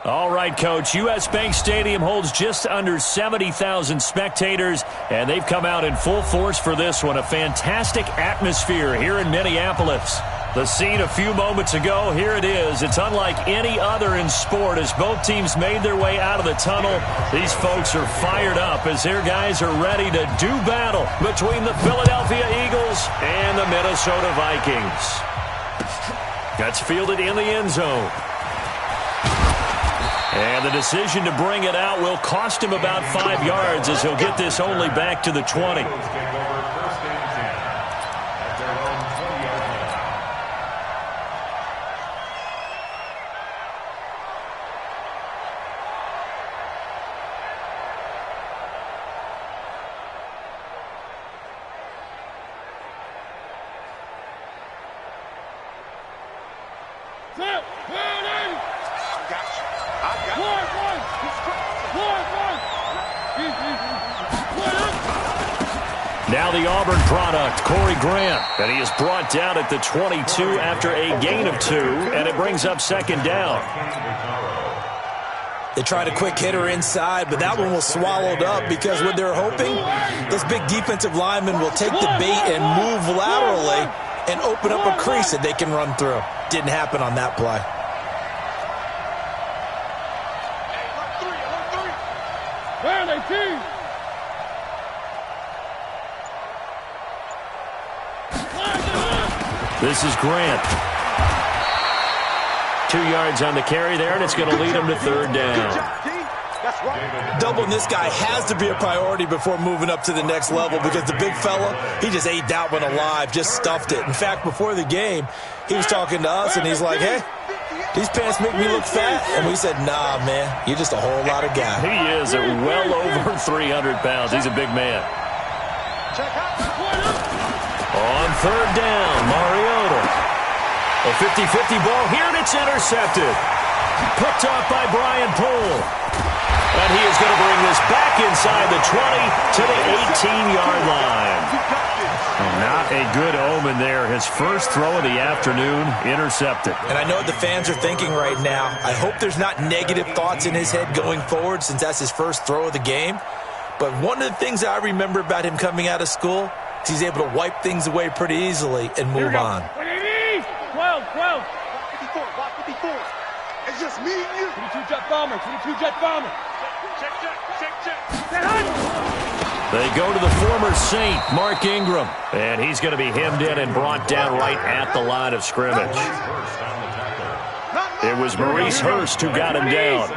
All right, Coach. U.S. Bank Stadium holds just under 70,000 spectators, and they've come out in full force for this one. A fantastic atmosphere here in Minneapolis. The scene a few moments ago, here it is. It's unlike any other in sport as both teams made their way out of the tunnel. These folks are fired up as their guys are ready to do battle between the Philadelphia Eagles and the Minnesota Vikings. That's fielded in the end zone. And the decision to bring it out will cost him about 5 yards as he'll get this only back to the 20. Now the Auburn product, Corey Grant, and he is brought down at the 22 after a gain of 2, and it brings up second down. They tried a quick hitter inside, but that one was swallowed up because what they're hoping, those big defensive linemen will take the bait and move laterally and open up a crease that they can run through. Didn't happen on that play. Where are they, team? This is Grant. 2 yards on the carry there, and it's going to lead him to third down. Doubling this guy has to be a priority before moving up to the next level because the big fella, he just ate that one alive, just stuffed it. In fact, before the game, he was talking to us, and he's like, hey, these pants make me look fat. And we said, nah, man, you're just a whole lot of guy. He is at well over 300 pounds. He's a big man. On third down, Mariota. A 50-50 ball here, and it's intercepted. Picked off by Brian Poole. And he is going to bring this back inside the 20 to the 18-yard line. Not a good omen there. His first throw of the afternoon intercepted. And I know what the fans are thinking right now. I hope there's not negative thoughts in his head going forward since that's his first throw of the game. But one of the things I remember about him coming out of school is he's able to wipe things away pretty easily and move on. 12. 54. It's just me and you. 22 jet bomber. Check. They go to the former Saint, Mark Ingram. And he's going to be hemmed in and brought down right at the line of scrimmage. It was Maurice Hurst who got him down.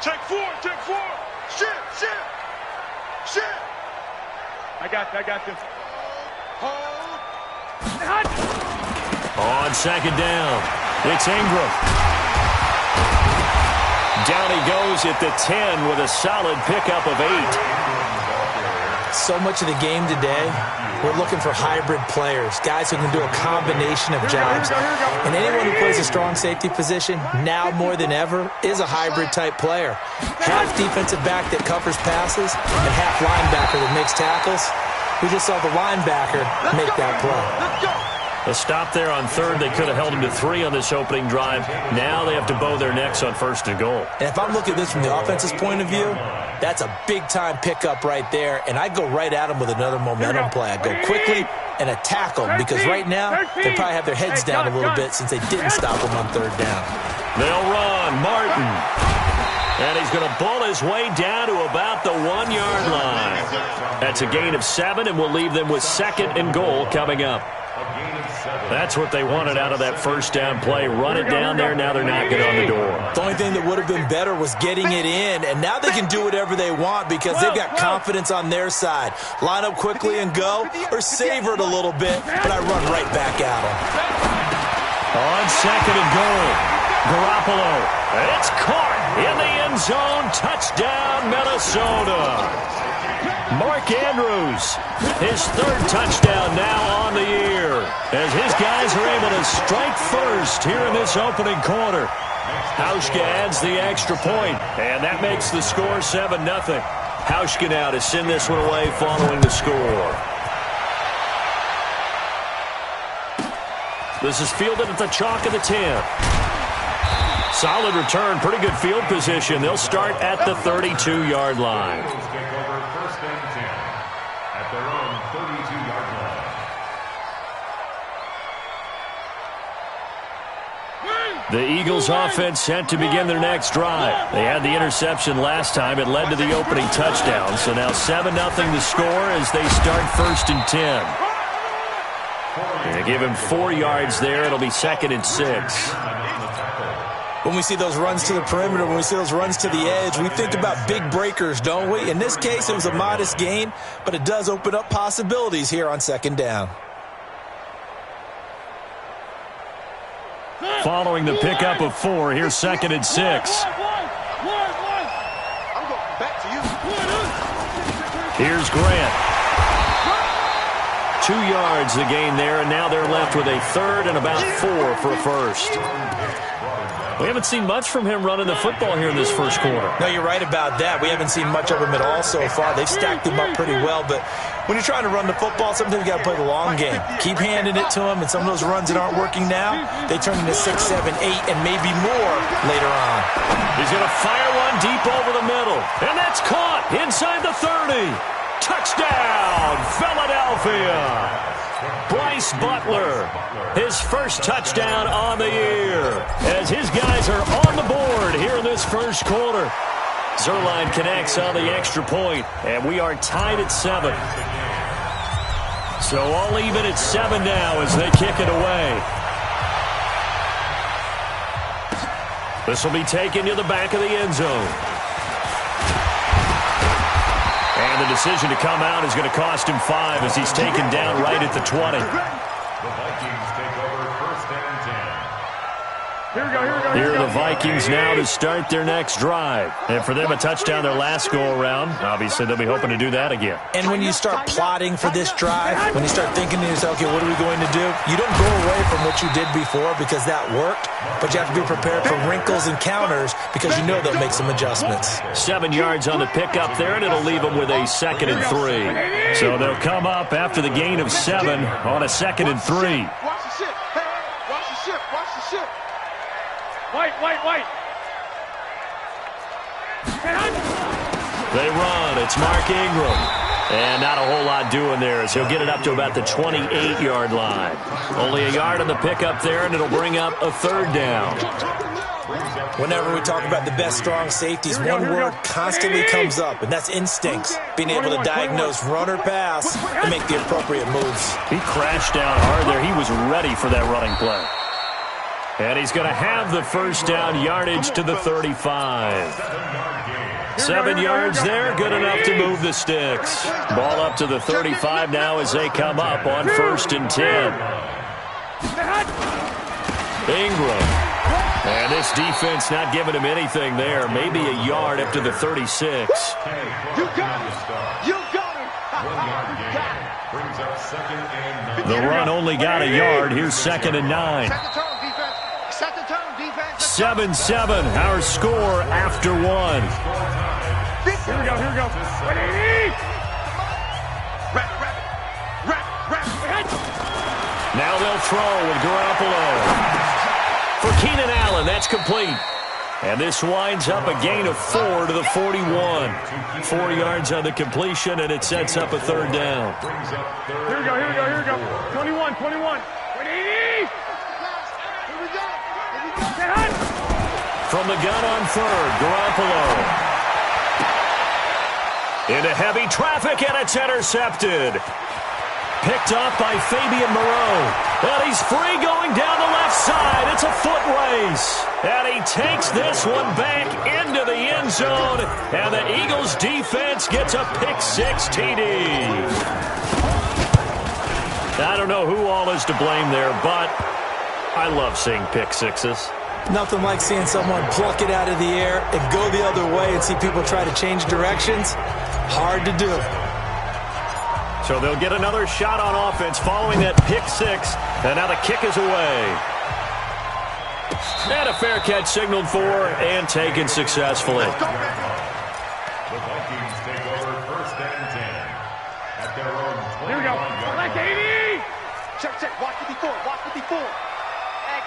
Check four. Shit. I got this. On second down, it's Ingram. Down he goes at the 10 with a solid pickup of 8. So much of the game today, we're looking for hybrid players, guys who can do a combination of jobs. And anyone who plays a strong safety position, now more than ever, is a hybrid-type player. Half defensive back that covers passes and half linebacker that makes tackles. We just saw the linebacker make that play. A stop there on third. They could have held him to 3 on this opening drive. Now they have to bow their necks on first and goal. And if I'm looking at this from the offense's point of view, that's a big-time pickup right there. And I'd go right at him with another momentum play. I'd go quickly and attack them because right now they probably have their heads down a little bit since they didn't stop him on third down. They'll run. Martin. And he's going to bull his way down to about the 1-yard line. That's a gain of 7, and we'll leave them with second and goal coming up. That's what they wanted out of that first down play. Run it down there. Now they're knocking on the door. The only thing that would have been better was getting it in, and now they can do whatever they want because they've got confidence on their side. Line up quickly and go, or savor it a little bit, but I run right back at them. On second and goal, Garoppolo. And it's caught in the end zone. Touchdown, Minnesota. Mark Andrews, his third touchdown now on the year, as his guys are able to strike first here in this opening quarter. Hauschka adds the extra point, and that makes the score 7-0. Hauschka now to send this one away following the score. This is fielded at the chalk of the 10. Solid return, pretty good field position. They'll start at the 32-yard line. The Eagles offense set to begin their next drive. They had the interception last time. It led to the opening touchdown. So now 7-0 the score as they start 1st and 10. They give him 4 yards there. It'll be 2nd and 6. When we see those runs to the perimeter, when we see those runs to the edge, we think about big breakers, don't we? In this case, it was a modest gain, but it does open up possibilities here on 2nd down. Following the pickup of 4, here's 2nd and 6. I'm going back to you. Here's Grant. 2 yards the gain there, and now they're left with a 3rd and about 4 for a first. We haven't seen much from him running the football here in this first quarter. No, you're right about that. We haven't seen much of him at all so far. They've stacked him up pretty well, but when you're trying to run the football, sometimes you got to play the long game. Keep handing it to him, and some of those runs that aren't working now, they turn into 6, 7, 8, and maybe more later on. He's going to fire one deep over the middle, and that's caught inside the 30. Touchdown, Philadelphia! Bryce Butler, his first touchdown on the year, as his guys are on the board here in this first quarter. Zerline connects on the extra point, and we are tied at 7. So all even at 7 now as they kick it away. This will be taken to the back of the end zone. And the decision to come out is going to cost him 5 as he's taken down right at the 20. The Vikings take over 1st and 10. Here we go. Here are the Vikings now to start their next drive. And for them, a touchdown their last go-around. Obviously, they'll be hoping to do that again. And when you start plotting for this drive, when you start thinking to yourself, okay, what are we going to do? You don't go away from what you did before because that worked, but you have to be prepared for wrinkles and counters because you know they'll make some adjustments. 7 yards on the pickup there, and it'll leave them with a 2nd and 3. So they'll come up after the gain of 7 on a 2nd and 3. Watch the ship. Hey, watch the ship. Watch the ship. White. They run. It's Mark Ingram. And not a whole lot doing there as he'll get it up to about the 28-yard line. Only a yard on the pickup there, and it'll bring up a 3rd down. Whenever we talk about the best strong safeties, one word constantly comes up, and that's instincts. Being able to diagnose run or pass and make the appropriate moves. He crashed down hard there. He was ready for that running play. And he's going to have the first down, yardage to the 35. 7 yards there, good enough to move the sticks. Ball up to the 35 now as they come up on 1st and 10. Ingram. And this defense not giving him anything there. Maybe a yard up to the 36. You got it. You got it. The run only got a yard. Here's 2nd and 9. 7-7, our score after 1. Here we go. Now they'll throw with Garoppolo. For Keenan Allen, that's complete. And this winds up a gain of 4 to the 41. 4 yards on the completion, and it sets up a 3rd down. Here we go. 21. From the gun on 3rd, Garoppolo. Into heavy traffic, and it's intercepted. Picked up by Fabian Moreau. And he's free going down the left side. It's a foot race. And he takes this one back into the end zone. And the Eagles defense gets a pick-6 TD. I don't know who all is to blame there, but I love seeing pick-6s. Nothing like seeing someone pluck it out of the air and go the other way and see people try to change directions. Hard to do. So they'll get another shot on offense following that pick-6, and now the kick is away. And a fair catch signaled for and taken successfully. The Vikings take over 1st and 10 at their own 21. Here we go. Like 80. Check. Watch 54.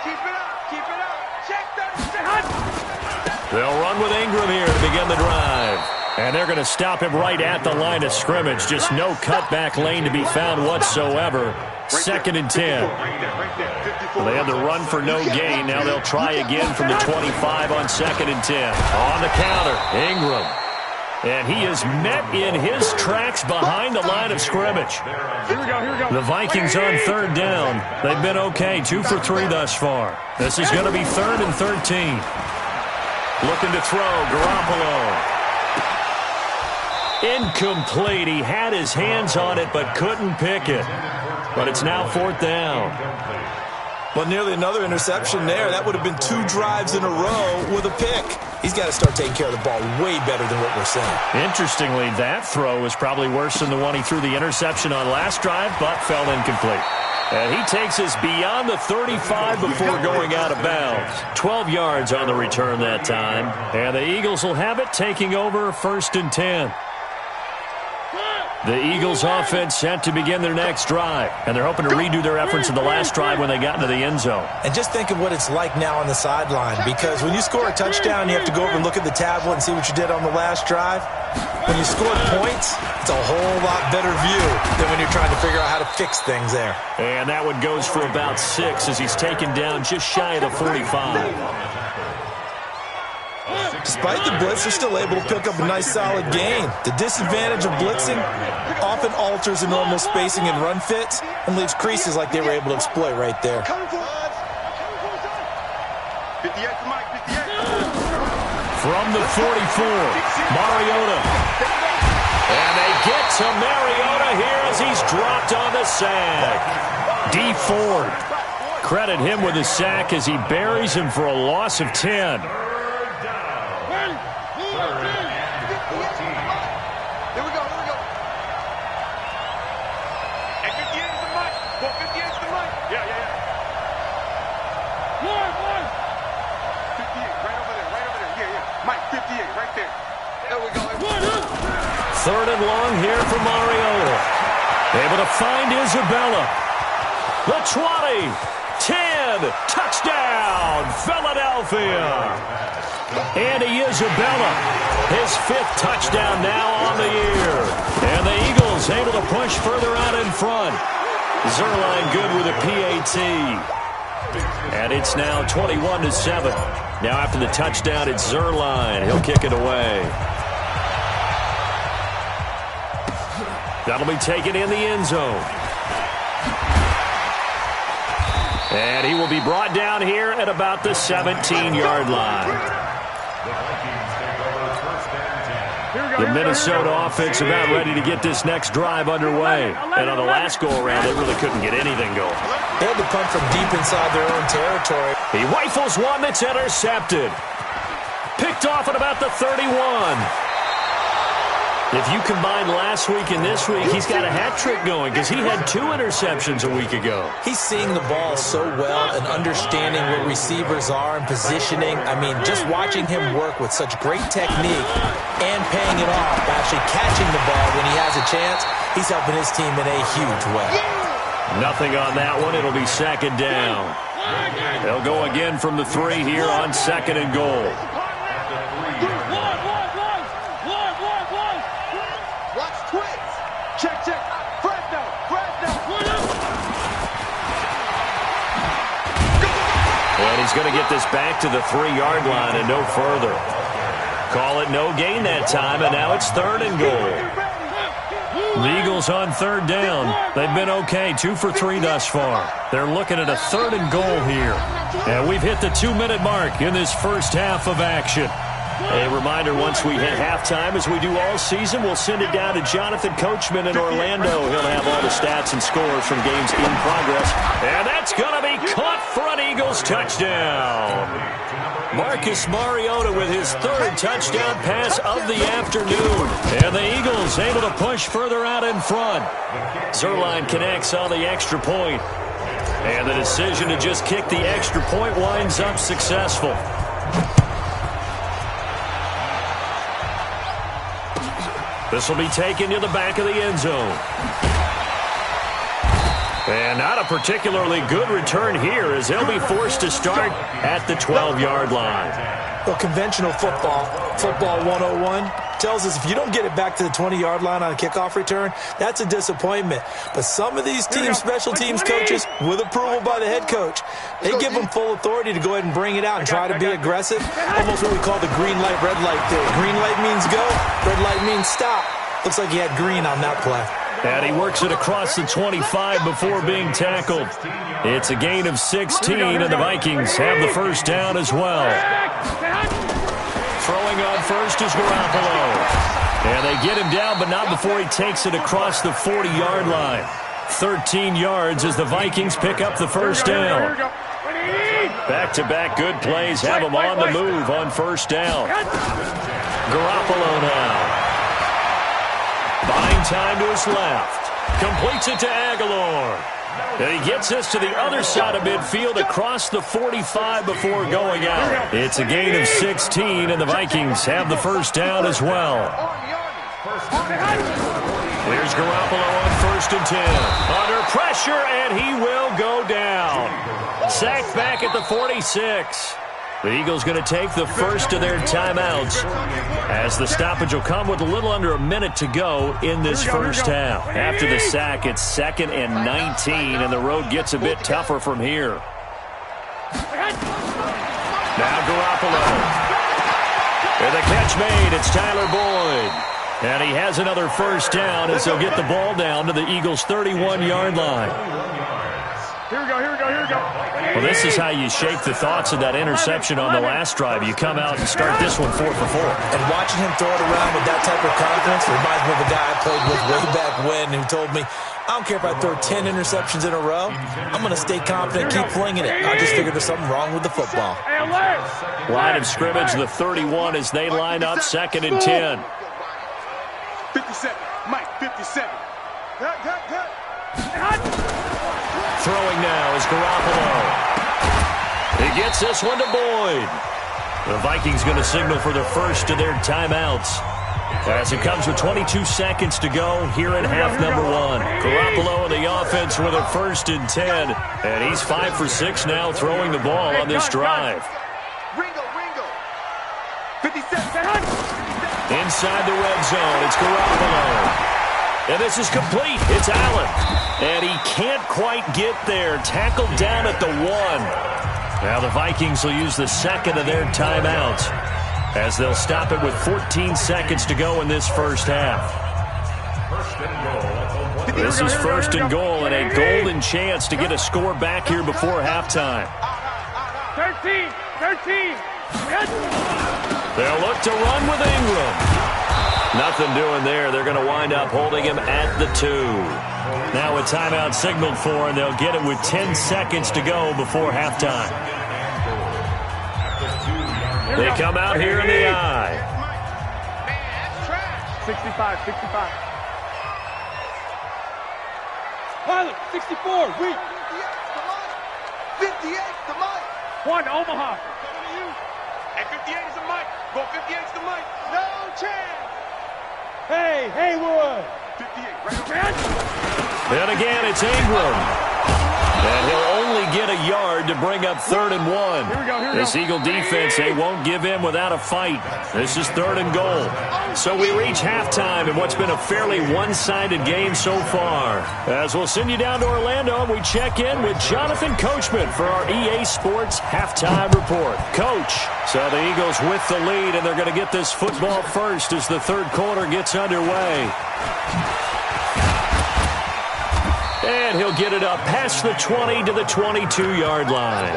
Keep it up. Keep it up. Check that. They'll run with Ingram here to begin the drive. And they're going to stop him right at the line of scrimmage. Just no cutback lane to be found whatsoever. 2nd and 10. Well, they had the run for no gain. Now they'll try again from the 25 on 2nd and 10. On the counter, Ingram. And he is met in his tracks behind the line of scrimmage. Here we go. The Vikings on 3rd down. They've been okay, 2 for 3 thus far. This is going to be 3rd and 13. Looking to throw, Garoppolo. Incomplete. He had his hands on it but couldn't pick it. But it's now 4th down. Well, nearly another interception there. That would have been 2 drives in a row with a pick. He's got to start taking care of the ball way better than what we're seeing. Interestingly, that throw was probably worse than the one he threw the interception on last drive, but fell incomplete. And he takes us beyond the 35 before going out of bounds. 12 yards on the return that time. And the Eagles will have it, taking over 1st and 10. The Eagles offense set to begin their next drive. And they're hoping to redo their efforts in the last drive when they got into the end zone. And just think of what it's like now on the sideline. Because when you score a touchdown, you have to go over and look at the tablet and see what you did on the last drive. When you score points, it's a whole lot better view than when you're trying to figure out how to fix things there. And that one goes for about 6 as he's taken down just shy of the 45. Despite the blitz, they're still able to pick up a nice solid gain. The disadvantage of blitzing often alters the normal spacing and run fits and leaves creases like they were able to exploit right there. 58 to Mike, 58. From the 44, Mariota. And they get to Mariota here as he's dropped on the sack. D. Ford. Credit him with a sack as he buries him for a loss of 10. Third and long here for Mariota. Able to find Isabella. The 20, 10, touchdown, Philadelphia. Andy Isabella, his 5th touchdown now on the year. And the Eagles able to push further out in front. Zerline good with a PAT. And it's now 21-7. Now after the touchdown, it's Zerline. He'll kick it away. That'll be taken in the end zone. And he will be brought down here at about the 17-yard line. The Minnesota offense about ready to get this next drive underway. And on the last go-around, they really couldn't get anything going. They had to punt from deep inside their own territory. He rifles one that's intercepted. Picked off at about the 31. If you combine last week and this week, he's got a hat trick going because he had 2 interceptions a week ago. He's seeing the ball so well and understanding where receivers are and positioning. I mean, just watching him work with such great technique and paying it off, actually catching the ball when he has a chance, he's helping his team in a huge way. Nothing on that one. It'll be 2nd down. They'll go again from the 3 here on 2nd and goal. And he's going to get this back to the 3-yard line and no further. Call it no gain that time, and now it's 3rd and goal. The Eagles on 3rd down. They've been okay, 2 for 3 thus far. They're looking at a 3rd and goal here. And we've hit the 2-minute mark in this first half of action. A reminder, once we hit halftime, as we do all season, we'll send it down to Jonathan Coachman in Orlando. He'll have all the stats and scores from games in progress. And that's going to be caught for an Eagles touchdown. Marcus Mariota with his 3rd touchdown pass of the afternoon. And the Eagles able to push further out in front. Zerline connects on the extra point. And the decision to just kick the extra point winds up successful. This will be taken to the back of the end zone. And not a particularly good return here as they'll be forced to start at the 12-yard line. Well, conventional football 101, tells us if you don't get it back to the 20-yard line on a kickoff return, that's a disappointment. But some of these team special teams coaches, with approval by the head coach, they give them full authority to go ahead and bring it out and try to be aggressive. Almost what we call the green light, red light theory. Green light means go, red light means stop. Looks like he had green on that play. And he works it across the 25 before being tackled. It's a gain of 16, and the Vikings have the first down as well. Throwing on first is Garoppolo. And they get him down, but not before he takes it across the 40-yard line. 13 yards as the Vikings pick up the first down. Back-to-back good plays have him on the move on first down. Garoppolo now. Buying time to his left. Completes it to Aguilar. And he gets this to the other side of midfield across the 45 before going out. It's a gain of 16, and the Vikings have the first down as well. Here's Garoppolo on first and 10. Under pressure, and he will go down. Sacked back at the 46. The Eagles going to take the first of their timeouts as the stoppage will come with a little under a minute to go in this first half. After the sack, it's 2nd and 19, and the road gets a bit tougher from here. Now Garoppolo. And the catch made. It's Tyler Boyd. And he has another first down as he'll get the ball down to the Eagles' 31-yard line. Here we go. Well, this is how you shake the thoughts of that interception on the last drive. You come out and start this one 4 for 4. And watching him throw it around with that type of confidence reminds me of a guy I played with way back when who told me, I don't care if I throw 10 interceptions in a row. I'm going to stay confident, keep flinging it. I just figured there's something wrong with the football. Line of scrimmage, the 31 as they line up 2nd and 10. 57. Mike, 57. Throwing now is Garoppolo. He gets this one to Boyd. The Vikings going to signal for the first of their timeouts as it comes with 22 seconds to go here in half number 1. Garoppolo in the offense with a 1st and 10, and he's 5 for 6 now throwing the ball on this drive. Ringo. 57. Inside the red zone, it's Garoppolo. And this is complete. It's Allen. And he can't quite get there. Tackled down at the 1. Now the Vikings will use the 2nd of their timeouts as they'll stop it with 14 seconds to go in this first half. This is 1st and goal and a golden chance to get a score back here before halftime. 13. They'll look to run with Ingram. Nothing doing there. They're going to wind up holding him at the 2. Now a timeout signaled for, and they'll get it with 10 seconds to go before halftime. They come out here in the eye. 65. Pilot, 64, weak. 58 to Mike. 1, Omaha. And 58 is the Mike. Go 58 is the Mike. No chance. Hey, Haywood. 58, right. And again, it's Ingram. And he'll only get a yard to bring up 3rd and 1. Here we go. This Eagle defense, they won't give in without a fight. This is 3rd and goal. So we reach halftime in what's been a fairly one-sided game so far. As we'll send you down to Orlando, we check in with Jonathan Coachman for our EA Sports Halftime Report. Coach, so the Eagles with the lead, and they're going to get this football first as the 3rd quarter gets underway. And he'll get it up past the 20 to the 22-yard line.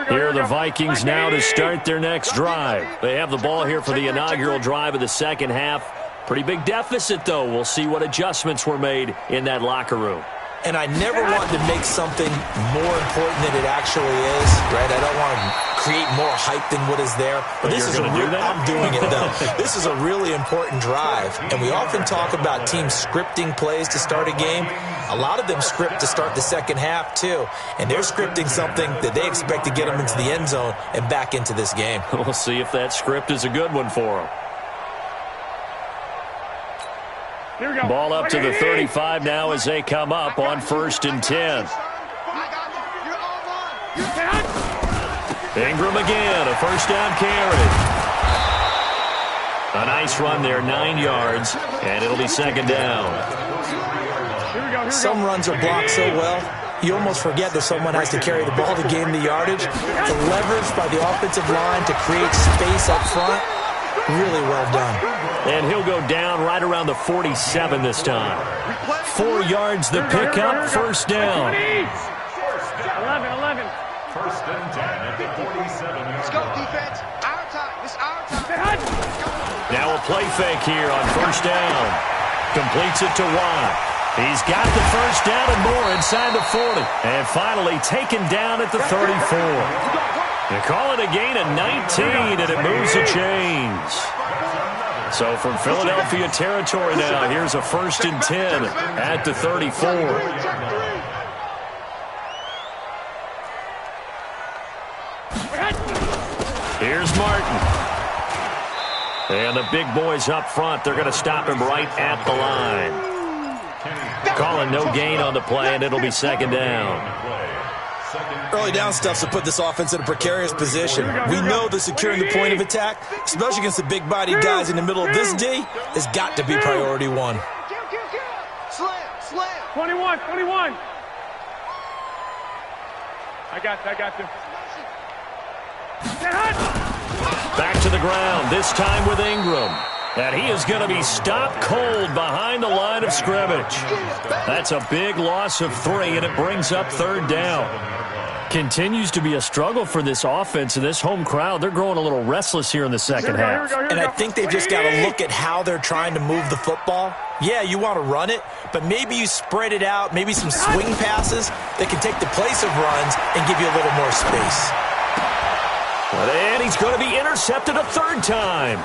Here are the Vikings now to start their next drive. They have the ball here for the inaugural drive of the second half. Pretty big deficit, though. We'll see what adjustments were made in that locker room. And I never want to make something more important than it actually is, right? I don't want to create more hype than what is there. But this is I'm doing it, though. This is a really important drive. And we often talk about teams scripting plays to start a game. A lot of them script to start the second half, too. And they're scripting something that they expect to get them into the end zone and back into this game. We'll see if that script is a good one for them. Here we go. Ball up to the 35 now as they come up on 1st and 10. Ingram again, a first down carry. A nice run there, 9 yards, and it'll be 2nd down. Some runs are blocked so well, you almost forget that someone has to carry the ball to gain the yardage. The leverage by the offensive line to create space up front, really well done. And he'll go down right around the 47 this time. 4 yards the pickup, first down. 11. 1st and 10 at the 47. Let's go, defense. Our time. It's our time. Now a play fake here on 1st down. Completes it to Watt. He's got the first down and more inside the 40. And finally taken down at the 34. They call it a gain of 19, and it moves the chains. So from Philadelphia territory now, here's a 1st and 10 at the 34. Here's Martin. And the big boys up front, they're going to stop him right at the line. Calling no gain on the play, and it'll be 2nd down. Early down stuff to put this offense in a precarious position. We know that securing the point of attack, especially against the big-bodied guys in the middle of this D, has got to be priority one. Slam. 21. I got you. Back to the ground, this time with Ingram. And he is going to be stopped cold behind the line of scrimmage. That's a big loss of 3, and it brings up 3rd down. Continues to be a struggle for this offense and this home crowd. They're growing a little restless here in the second half. And I think they've just got to look at how they're trying to move the football. Yeah, you want to run it, but maybe you spread it out, maybe some swing passes that can take the place of runs and give you a little more space. And he's going to be intercepted a 3rd time.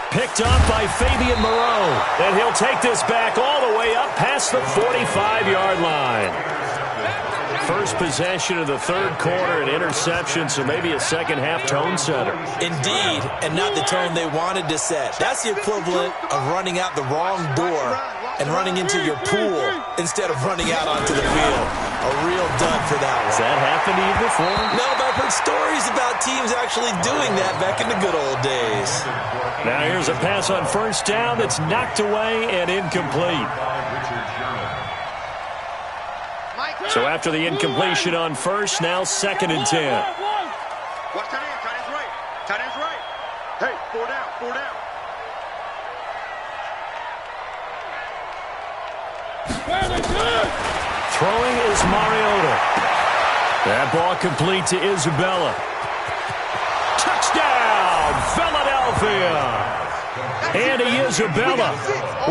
Picked up by Fabian Moreau. And he'll take this back all the way up past the 45-yard line. First possession of the 3rd quarter, an interception, so maybe a second-half tone setter. Indeed, and not the tone they wanted to set. That's the equivalent of running out the wrong door and running into your pool instead of running out onto the field. A real dud for that one. Has that happened to you before? No, but I've heard stories about teams actually doing that back in the good old days. Now here's a pass on 1st down that's knocked away and incomplete. So after the incompletion on 1st, now 2nd and 10. Watch tight end. Tight end's right. Tight end's right. Hey, 4 down. 4 down. Throwing is Mariota. That ball complete to Isabella. Touchdown, Philadelphia. Andy Isabella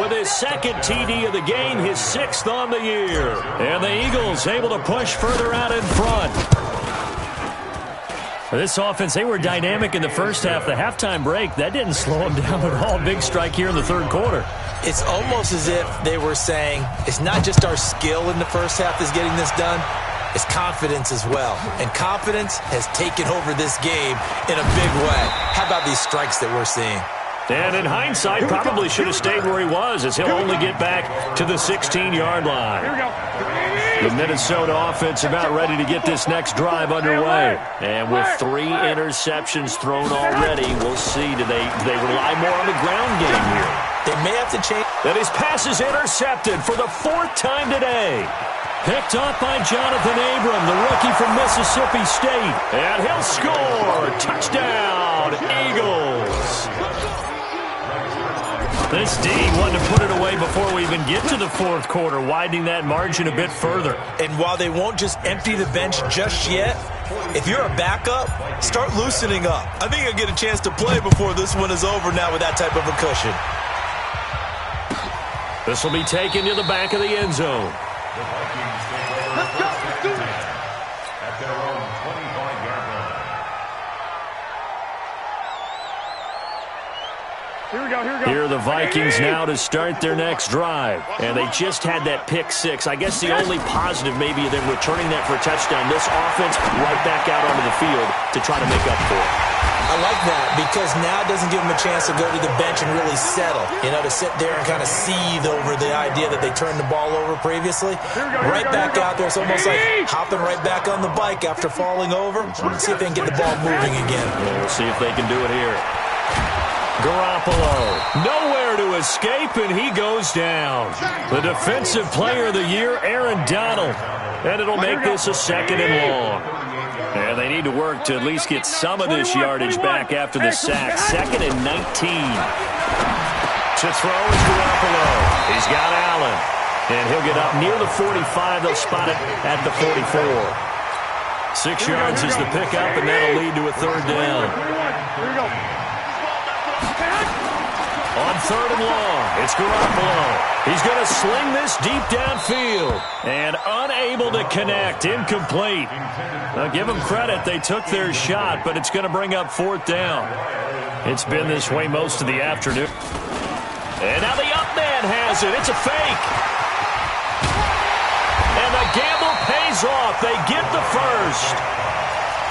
with his 2nd TD of the game, his 6th on the year. And the Eagles able to push further out in front. For this offense, they were dynamic in the first half. The halftime break, that didn't slow them down at all. Big strike here in the 3rd quarter. It's almost as if they were saying, it's not just our skill in the first half that's getting this done, it's confidence as well. And confidence has taken over this game in a big way. How about these strikes that we're seeing? And in hindsight, probably should have stayed where he was, as he'll only get back to the 16-yard line. The Minnesota offense about ready to get this next drive underway. And with 3 interceptions thrown already, we'll see. Do they rely more on the ground game here? They may have to change. And his pass is intercepted for the 4th time today. Picked up by Jonathan Abram, the rookie from Mississippi State. And he'll score. Touchdown, Eagles. This D wanted to put it away before we even get to the 4th quarter, widening that margin a bit further. And while they won't just empty the bench just yet, if you're a backup, start loosening up. I think you'll get a chance to play before this one is over now with that type of a cushion. This will be taken to the back of the end zone. Here are the Vikings now to start their next drive. And they just had that pick six. I guess the only positive maybe of them returning that for a touchdown. This offense right back out onto the field to try to make up for it. I like that because now it doesn't give them a chance to go to the bench and really settle. You know, to sit there and kind of seethe over the idea that they turned the ball over previously. Right back out there. It's almost like hopping right back on the bike after falling over. Let's see if they can get the ball moving again. Yeah, we'll see if they can do it here. Garoppolo, nowhere to escape, and he goes down. The Defensive Player of the Year, Aaron Donald. And it'll make this a 2nd and long. And they need to work to at least get some of this yardage back after the sack. 2nd and 19. To throw is Garoppolo. He's got Allen. And he'll get up near the 45. They'll spot it at the 44. 6 yards is the pickup, and that'll lead to a 3rd down. Here we go. On 3rd and long, it's Garoppolo. He's going to sling this deep downfield. And unable to connect. Incomplete. Now, give them credit. They took their shot, but it's going to bring up 4th down. It's been this way most of the afternoon. And now the up man has it. It's a fake. And the gamble pays off. They get the first.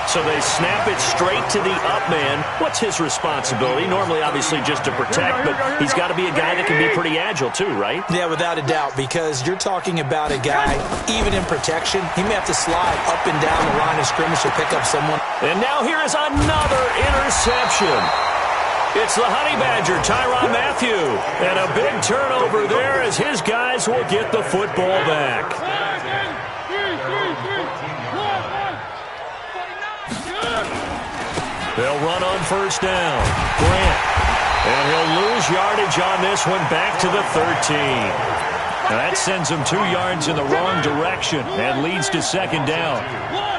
So they snap it straight to the up man. What's his responsibility? Normally, obviously, just to protect, but he's got to be a guy that can be pretty agile too, right? Yeah, without a doubt, because you're talking about a guy, even in protection, he may have to slide up and down the line of scrimmage to pick up someone. And now here is another interception. It's the Honey Badger, Tyrann Mathieu. And a big turnover there as his guys will get the football back. They'll run on 1st down. Grant. And he'll lose yardage on this one back to the 13. Now that sends him 2 yards in the wrong direction and leads to 2nd down.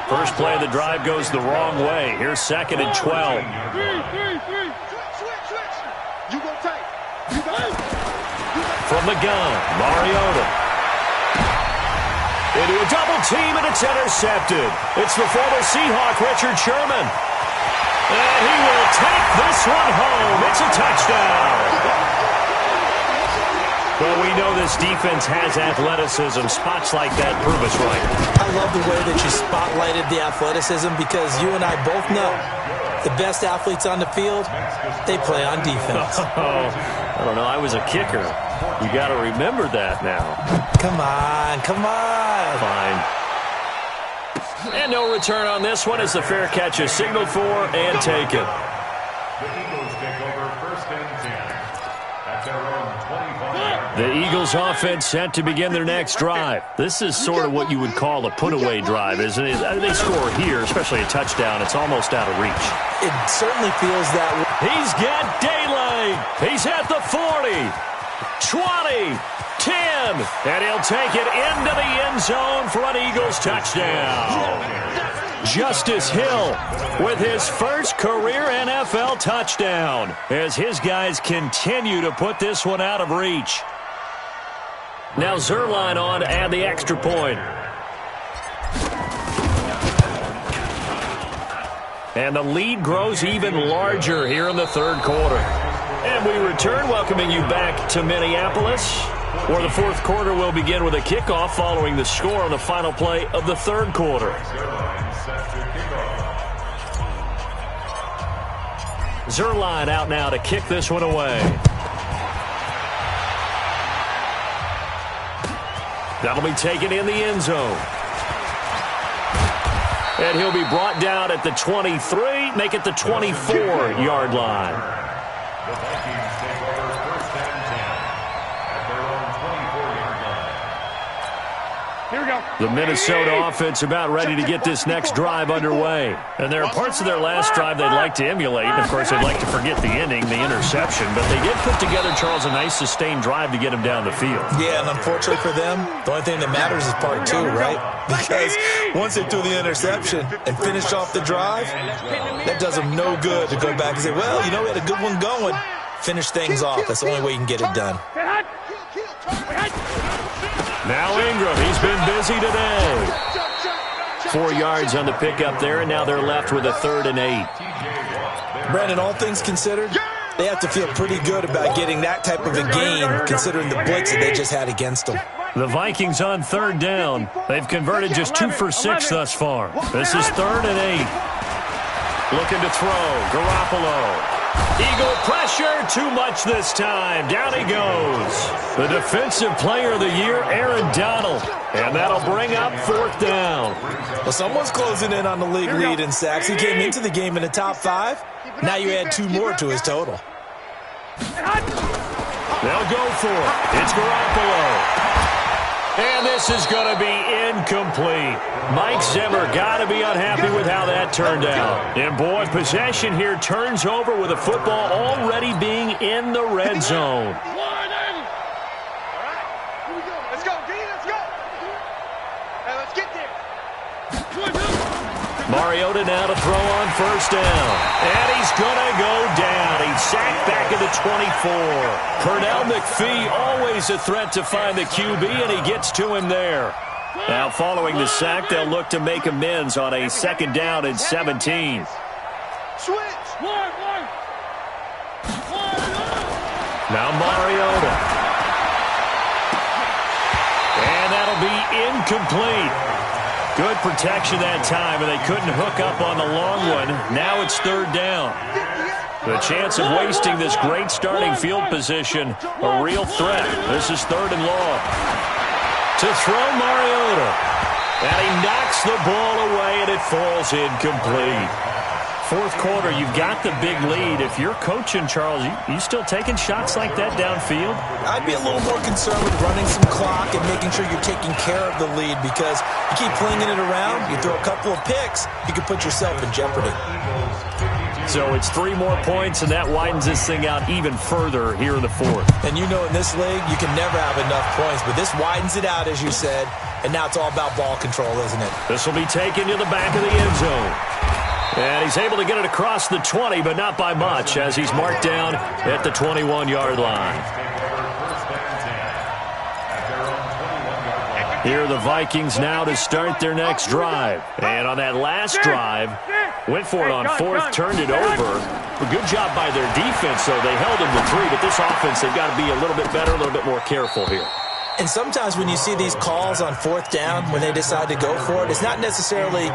First play of the drive goes the wrong way. Here's 2nd and 12. From the gun, Mariota. Into a double team, and it's intercepted. It's the former Seahawk, Richard Sherman. And he will take this one home. It's a touchdown. Well, we know this defense has athleticism. Spots like that prove us right. I love the way that you spotlighted the athleticism because you and I both know the best athletes on the field, they play on defense. Oh, I don't know. I was a kicker. You got to remember that now. Come on, come on. Fine. And no return on this one as the fair catch is signaled for and taken. The Eagles take over 1st and 10. At their own 25. The Eagles offense set to begin their next drive. This is sort of what you would call a put-away drive, isn't it? They score here, especially a touchdown. It's almost out of reach. It certainly feels that way. He's got daylight. He's at the 40, 20, 10, and he'll take it into the end zone for an Eagles touchdown. Justice Hill with his first career NFL touchdown as his guys continue to put this one out of reach. Now Zerline on to add the extra point. And the lead grows even larger here in the 3rd quarter. And we return, welcoming you back to Minneapolis, where the 4th quarter will begin with a kickoff following the score on the final play of the 3rd quarter. Zerline out now to kick this one away. That'll be taken in the end zone. And he'll be brought down at the 23, make it the 24-yard line. The Vikings take over 1st and 10 at their own 24-yard line. Here we go. The Minnesota offense about ready to get this next drive underway. And there are parts of their last drive they'd like to emulate. And, of course, they'd like to forget the ending, the interception. But they did put together, Charles, a nice sustained drive to get him down the field. Yeah, and unfortunately for them, the only thing that matters is part 2, right? Because once they threw the interception and finished off the drive, that does them no good to go back and say, well, you know, we had a good one going. Finish things off. That's the only way you can get it done. Now Ingram, he's been busy today. 4 yards on the pickup there, and now they're left with a 3rd and 8. Brandon, all things considered, They have to feel pretty good about getting that type of a gain, considering the blitz that they just had against them. The Vikings on third down. They've converted just 2 for 6 thus far. This is 3rd and 8. Looking to throw. Garoppolo. Eagle pressure, too much this time. Down he goes. The Defensive Player of the Year, Aaron Donald. And that'll bring up 4th down. Well, someone's closing in on the league lead in sacks. He came into the game in the top 5. Now you add 2 more to his total. They'll go for it. It's Garoppolo. And this is going to be incomplete. Mike Zimmer got to be unhappy with how that turned out. And, boy, possession here turns over with the football already being in the red zone. Let's go, D, let's go. Hey, let's get there. Mariota now to throw on 1st down. And he's going to go down. He's sacked back at the 24. Pernell McPhee, always a threat to find the QB, and he gets to him there. Now, following the sack, they'll look to make amends on a 2nd down and 17. Switch. Now Mariota. And that'll be incomplete. Good protection that time, and they couldn't hook up on the long one. Now it's 3rd down. The chance of wasting this great starting field position, a real threat. This is 3rd and long. To throw Mariota. And he knocks the ball away, and it falls incomplete. 4th quarter, you've got the big lead. If you're coaching, Charles, you still taking shots like that downfield? I'd be a little more concerned with running some clock and making sure you're taking care of the lead, because you keep flinging it around, you throw a couple of picks, you can put yourself in jeopardy. So it's 3 more points, and that widens this thing out even further here in the 4th. And you know in this league, you can never have enough points, but this widens it out, as you said, and now it's all about ball control, isn't it? This will be taken to the back of the end zone. And he's able to get it across the 20, but not by much, as he's marked down at the 21-yard line. Here are the Vikings now to start their next drive. And on that last drive, went for it on 4th, turned it over. A good job by their defense, though. They held him to 3, but this offense, they've got to be a little bit better, a little bit more careful here. And sometimes when you see these calls on 4th down, when they decide to go for it, it's not necessarily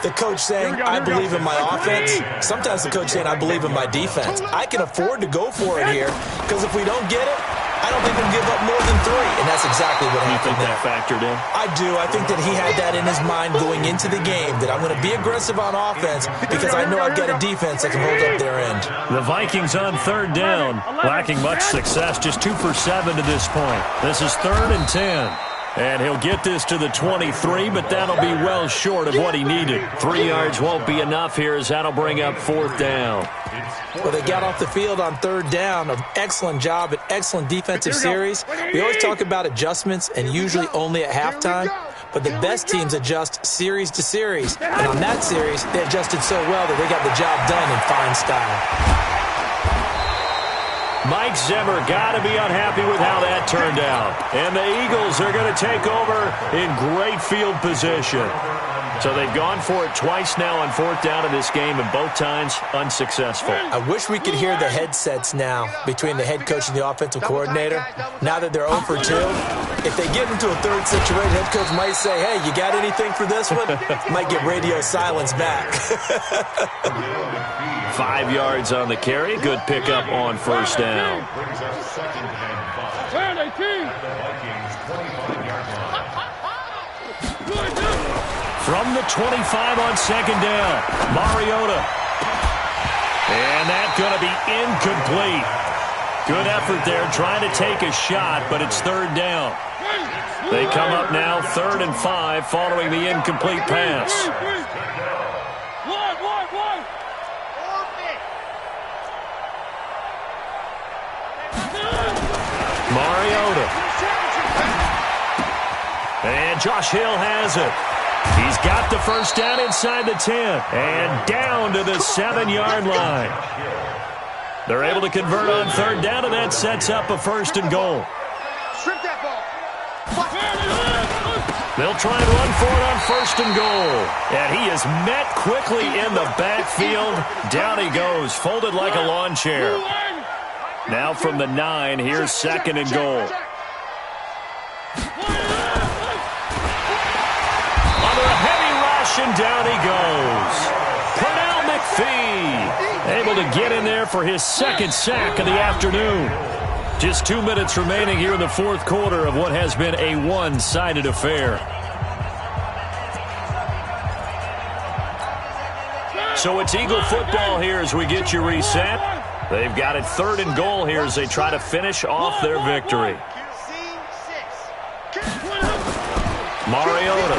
the coach saying, I believe in my offense. Sometimes the coach saying, I believe in my defense. I can afford to go for it here, because if we don't get it, I don't think we'll give up more than 3. And that's exactly what happened there. You think that factored in? I do. I think that he had that in his mind going into the game, that I'm going to be aggressive on offense because I know I've got a defense that can hold up their end. The Vikings on 3rd down, lacking much success, just 2 for 7 to this point. This is 3rd and 10. And he'll get this to the 23, but that'll be well short of what he needed. 3 yards won't be enough here, as that'll bring up 4th down. Well, they got off the field on 3rd down. An excellent job, an excellent defensive series. We always talk about adjustments, and usually only at halftime. But the best teams adjust series to series. And on that series, they adjusted so well that they got the job done in fine style. Mike Zimmer got to be unhappy with how that turned out. And the Eagles are going to take over in great field position. So they've gone for it twice now on 4th down in this game, and both times unsuccessful. I wish we could hear the headsets now between the head coach and the offensive coordinator. Now that they're 0 for 2, if they get into a 3rd situation, head coach might say, hey, you got anything for this one? Might get radio silence back. 5 yards on the carry. Good pickup on 1st down. From the 25 on 2nd down, Mariota. And that's going to be incomplete. Good effort there, trying to take a shot, but it's 3rd down. They come up now 3rd and 5 following the incomplete pass. Mariota. And Josh Hill has it. He's got the 1st down inside the 10 and down to the 7-yard line. They're able to convert on 3rd down, and that sets up a 1st and goal. Strip that ball. They'll try and run for it on 1st and goal. And he is met quickly in the backfield. Down he goes, folded like a lawn chair. Now from the 9, here's 2nd and goal. Under a heavy rush, and down he goes. Pernell McPhee able to get in there for his 2nd sack of the afternoon. Just 2 minutes remaining here in the 4th quarter of what has been a one-sided affair. So it's Eagle football here as we get you reset. They've got it 3rd and goal here as they try to finish off their victory. Mariota.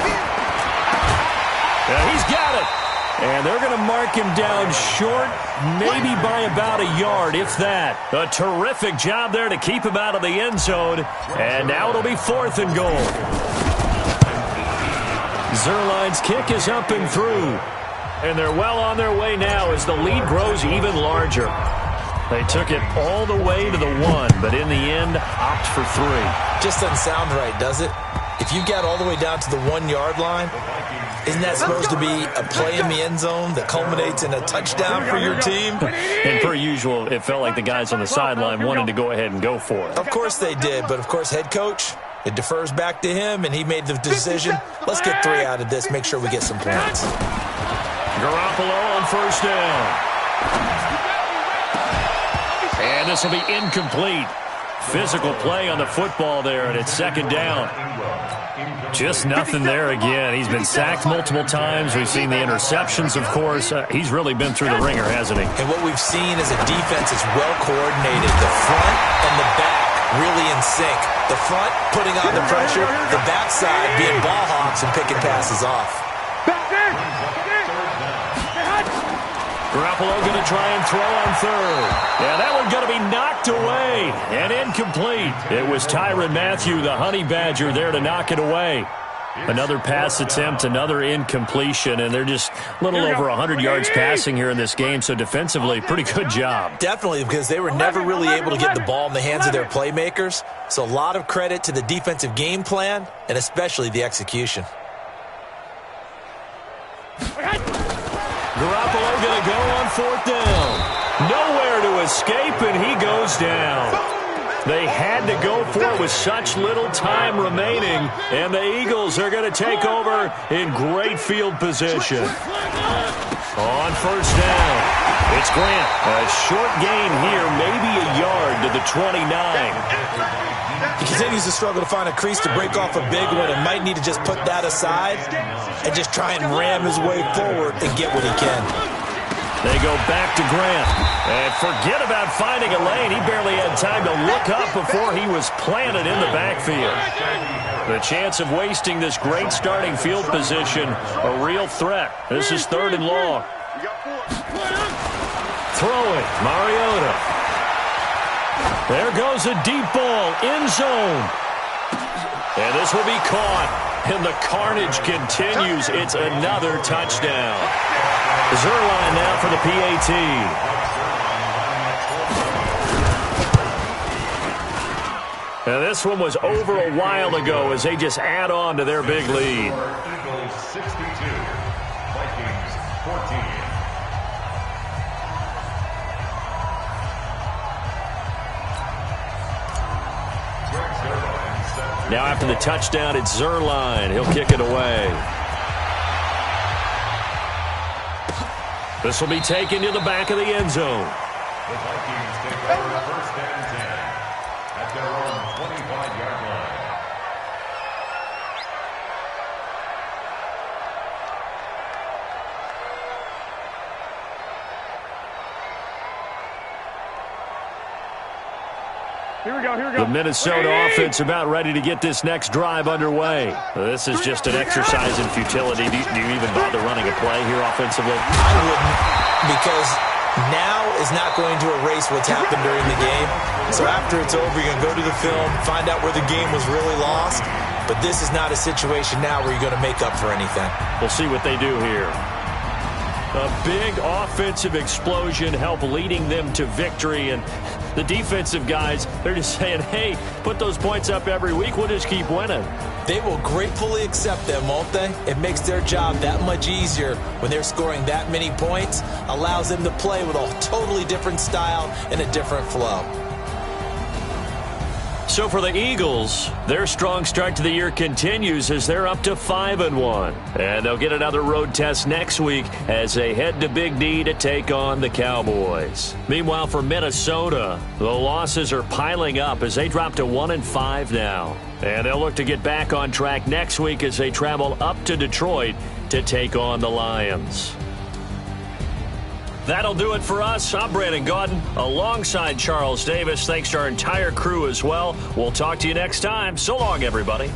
Yeah, he's got it. And they're going to mark him down short, maybe by about a yard, if that. A terrific job there to keep him out of the end zone. And now it'll be 4th and goal. Zerline's kick is up and through. And they're well on their way now as the lead grows even larger. They took it all the way to the 1, but in the end, opt for 3. Just doesn't sound right, does it? If you got all the way down to the 1-yard line, isn't that supposed to be a play in the end zone that culminates in a touchdown for your team? And per usual, it felt like the guys on the sideline wanted to go ahead and go for it. Of course they did, but of course head coach, it defers back to him, and he made the decision. Let's get 3 out of this, make sure we get some points. Garoppolo on 1st down. And this will be incomplete. Physical play on the football there, and it's 2nd down. Just nothing there again. He's been sacked multiple times. We've seen the interceptions, of course. He's really been through the ringer, hasn't he? And what we've seen is a defense that's well coordinated. The front and the back really in sync. The front putting on the pressure, the backside being ball hawks and picking passes off. Garoppolo going to try and throw on 3rd. Yeah, that one going to be knocked away and incomplete. It was Tyrann Mathieu, the Honey Badger, there to knock it away. Another pass attempt, another incompletion, and they're just a little over 100 yards passing here in this game, so defensively, pretty good job. Definitely, because they were never really able to get the ball in the hands of their playmakers, so a lot of credit to the defensive game plan and especially the execution. Garoppolo going to go on 4th down. Nowhere to escape, and he goes down. They had to go for it with such little time remaining, and the Eagles are going to take over in great field position. On 1st down, it's Grant. A short gain here, maybe a yard to the 29. He continues to struggle to find a crease to break off a big one and might need to just put that aside and just try and ram his way forward and get what he can. They go back to Grant. And forget about finding a lane. He barely had time to look up before he was planted in the backfield. The chance of wasting this great starting field position, a real threat. This is 3rd and long. Throwing, Mariota. There goes a deep ball, end zone. And this will be caught. And the carnage continues. It's another touchdown. Zerline now for the PAT. Now this one was over a while ago as they just add on to their big lead. Eagles 62, Vikings 14. Now after the touchdown, it's Zerline. He'll kick it away. This will be taken to the back of the end zone. The Vikings take over 1st and 10 at their own 25-yard line. Here we go. The Minnesota offense about ready to get this next drive underway. This is just an exercise in futility. Do you even bother running a play here offensively? I wouldn't, because now is not going to erase what's happened during the game. So after it's over, you're going to go to the film, find out where the game was really lost. But this is not a situation now where you're going to make up for anything. We'll see what they do here. A big offensive explosion help leading them to victory, and the defensive guys, they're just saying, hey, put those points up every week, we'll just keep winning. They will gratefully accept them, won't they? It makes their job that much easier when they're scoring that many points, allows them to play with a totally different style and a different flow. So for the Eagles, their strong start to the year continues as they're up to 5-1. And they'll get another road test next week as they head to Big D to take on the Cowboys. Meanwhile, for Minnesota, the losses are piling up as they drop to 1-5 now. And they'll look to get back on track next week as they travel up to Detroit to take on the Lions. That'll do it for us. I'm Brandon Gaudin alongside Charles Davis. Thanks to our entire crew as well. We'll talk to you next time. So long, everybody.